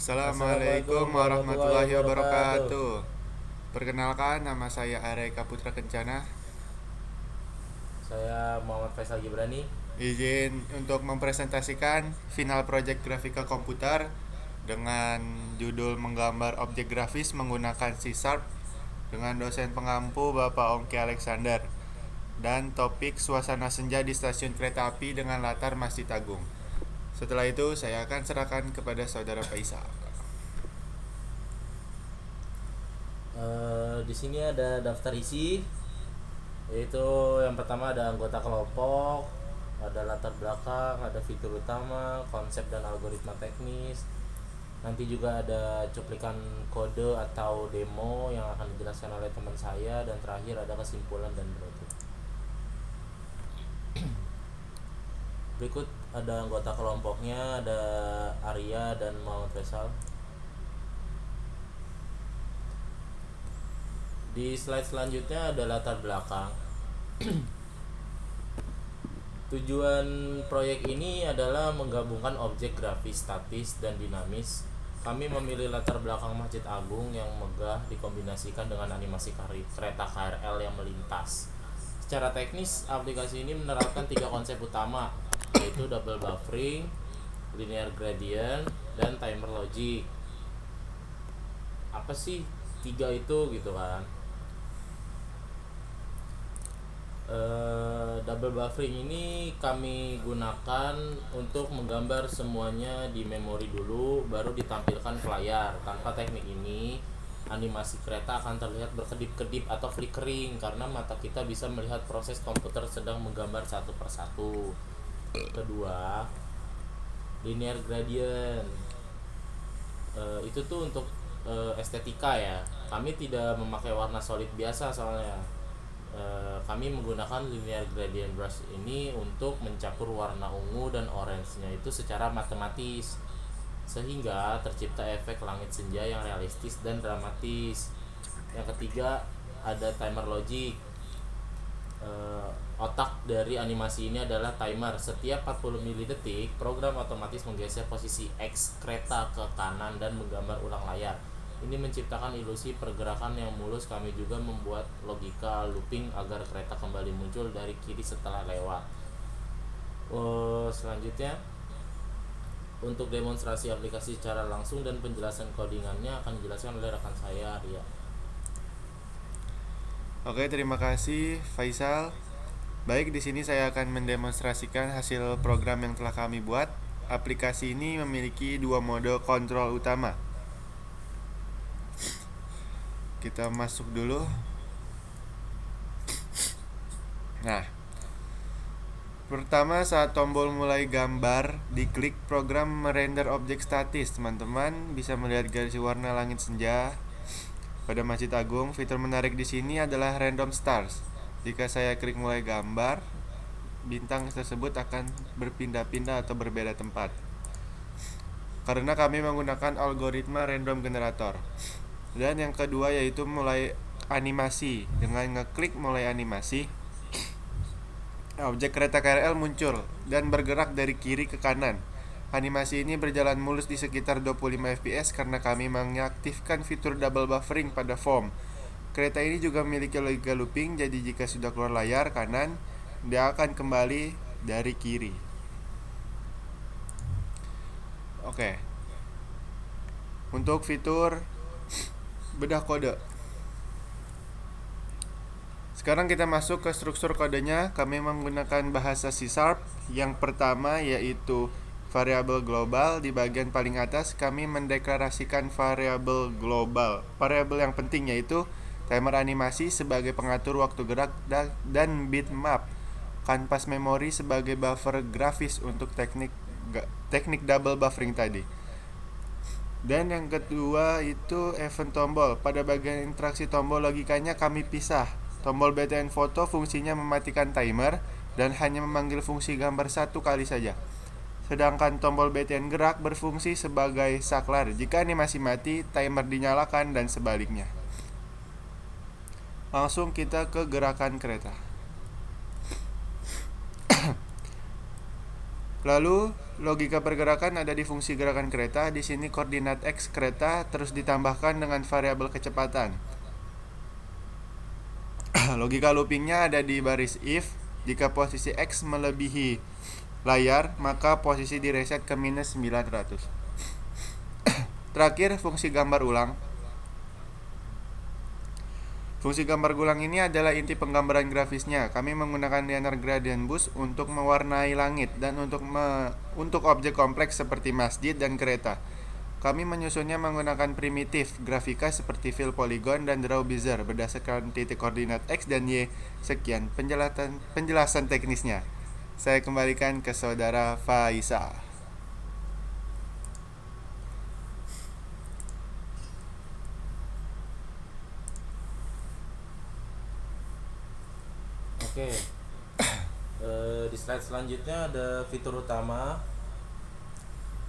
Assalamualaikum Assalamualaikum warahmatullahi warahmatullahi wabarakatuh. wabarakatuh. Perkenalkan, nama saya Areka Putra Kencana. Saya Muhammad Faisal Gibrani. Izin untuk mempresentasikan final project grafika komputer dengan judul menggambar objek grafis menggunakan C# dengan dosen pengampu Bapak Ongki Alexander dan topik suasana senja di stasiun kereta api dengan latar Masjid Agung. Setelah itu saya akan serahkan kepada saudara Faisal. Di sini ada daftar isi, yaitu yang pertama ada anggota kelompok, ada latar belakang, ada fitur utama, konsep dan algoritma teknis. Nanti juga ada cuplikan kode atau demo yang akan dijelaskan oleh teman saya, dan terakhir ada kesimpulan dan penutup. Berikut ada anggota kelompoknya, ada Arya dan Muhammad Faisal. Di slide selanjutnya ada latar belakang. Tujuan proyek ini adalah menggabungkan objek grafis statis dan dinamis. Kami memilih latar belakang Masjid Agung yang megah dikombinasikan dengan animasi kereta KRL yang melintas. Secara teknis, aplikasi ini menerapkan 3 konsep utama, yaitu double buffering, linear gradient, dan timer logic. Apa sih 3 itu gitu kan? Double buffering ini kami gunakan untuk menggambar semuanya di memori dulu, baru ditampilkan ke layar. Tanpa teknik ini, animasi kereta akan terlihat berkedip-kedip atau flickering karena mata kita bisa melihat proses komputer sedang menggambar satu persatu. Kedua, linear gradient. Itu tuh untuk estetika ya. Kami tidak memakai warna solid biasa soalnya. Kami menggunakan linear gradient brush ini untuk mencampur warna ungu dan orange-nya itu secara matematis, sehingga tercipta efek langit senja yang realistis dan dramatis. Yang ketiga ada timer logic. Otak dari animasi ini adalah timer. Setiap 40 mili-detik, program otomatis menggeser posisi X kereta ke kanan dan menggambar ulang layar. Ini menciptakan ilusi pergerakan yang mulus. Kami juga membuat logika looping agar kereta kembali muncul dari kiri setelah lewat. Selanjutnya, untuk demonstrasi aplikasi secara langsung dan penjelasan codingannya akan dijelaskan oleh rekan saya, Arya. Oke, terima kasih Faisal. Baik, di sini saya akan mendemonstrasikan hasil program yang telah kami buat. Aplikasi ini memiliki 2 mode kontrol utama. Kita masuk dulu. Nah, pertama saat tombol mulai gambar diklik, program merender objek statis. Teman-teman bisa melihat garis warna langit senja pada Masjid Agung. Fitur menarik di sini adalah random stars. Jika saya klik mulai gambar, bintang tersebut akan berpindah-pindah atau berbeda tempat karena kami menggunakan algoritma random generator. Dan yang kedua yaitu mulai animasi. Dengan ngeklik mulai animasi, objek kereta KRL muncul dan bergerak dari kiri ke kanan. Animasi ini berjalan mulus di sekitar 25 fps karena kami mengaktifkan fitur double buffering pada form. Kereta ini juga memiliki logika looping, jadi jika sudah keluar layar kanan, dia akan kembali dari kiri. Oke. Untuk fitur bedah kode, sekarang kita masuk ke struktur kodenya. Kami menggunakan bahasa C#. Yang pertama yaitu variabel global. Di bagian paling atas kami mendeklarasikan variabel global. Variabel yang penting yaitu timer animasi sebagai pengatur waktu gerak dan bitmap kanvas memori sebagai buffer grafis untuk teknik double buffering tadi. Dan yang kedua itu event tombol. Pada bagian interaksi tombol, logikanya kami pisah. Tombol BTN foto fungsinya mematikan timer dan hanya memanggil fungsi gambar satu kali saja. Sedangkan tombol BTN gerak berfungsi sebagai saklar. Jika animasi mati, timer dinyalakan dan sebaliknya. Langsung kita ke gerakan kereta. Lalu logika pergerakan ada di fungsi gerakan kereta. Di sini koordinat X kereta terus ditambahkan dengan variabel kecepatan. Logika loopingnya ada di baris if. Jika posisi X melebihi layar, maka posisi direset ke minus 900. Terakhir, fungsi gambar ulang. Fungsi gambar ulang ini adalah inti penggambaran grafisnya. Kami menggunakan linear gradient boost untuk mewarnai langit dan untuk objek kompleks seperti masjid dan kereta. Kami menyusunnya menggunakan primitif grafika seperti fill polygon dan draw bezier berdasarkan titik koordinat X dan Y. Sekian penjelasan teknisnya. Saya kembalikan ke saudara Faisal. Oke. Di slide selanjutnya ada fitur utama.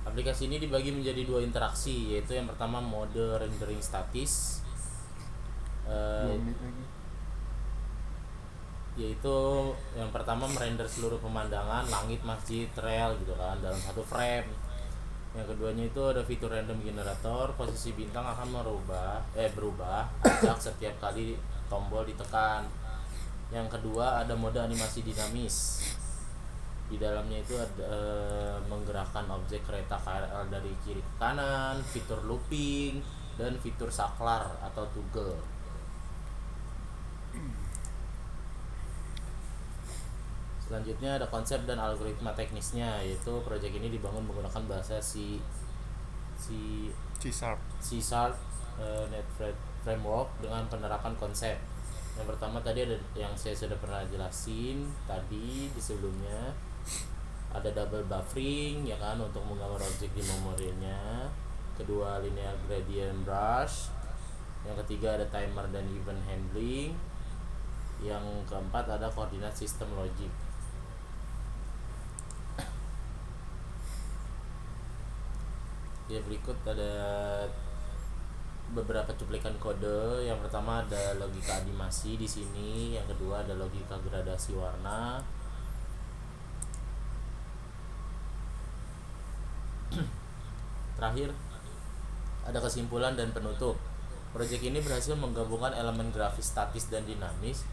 Aplikasi ini dibagi menjadi dua interaksi, yaitu yang pertama mode rendering statis, yaitu yang pertama merender seluruh pemandangan langit, masjid, rel gitu kan dalam satu frame. Yang keduanya itu ada fitur random generator, posisi bintang akan berubah acak setiap kali tombol ditekan. Yang kedua ada mode animasi dinamis. Di dalamnya itu ada menggerakkan objek kereta KRL dari kiri ke kanan, fitur looping, dan fitur saklar atau toggle. Selanjutnya ada konsep dan algoritma teknisnya, yaitu proyek ini dibangun menggunakan bahasa C Sharp Net Framework dengan penerapan konsep. Yang pertama tadi ada yang saya sudah pernah jelasin tadi di sebelumnya, ada double buffering ya kan untuk menggambar objek di memorinya. Kedua linear gradient brush. Yang ketiga ada timer dan event handling. Yang keempat ada koordinat sistem logic. Ya, berikut ada beberapa cuplikan kode. Yang pertama ada logika animasi di sini, yang kedua ada logika gradasi warna. Terakhir ada kesimpulan dan penutup. Proyek ini berhasil menggabungkan elemen grafis statis dan dinamis.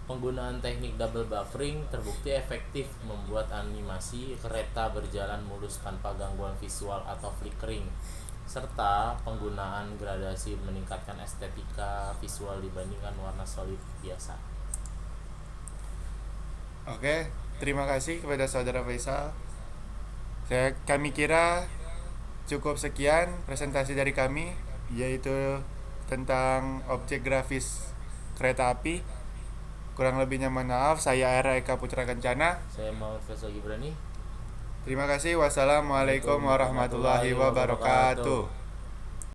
Penggunaan teknik double buffering terbukti efektif membuat animasi kereta berjalan mulus tanpa gangguan visual atau flickering, serta penggunaan gradasi meningkatkan estetika visual dibandingkan warna solid biasa. Oke, terima kasih kepada saudara Faisal. Kami kira cukup sekian presentasi dari kami, yaitu tentang objek grafis kereta api. Kurang lebihnya mohon maaf. Saya Era Eka Putra Kencana. Saya Muhammad Faisal Gibrani. Terima kasih. Wassalamualaikum warahmatullahi wabarakatuh.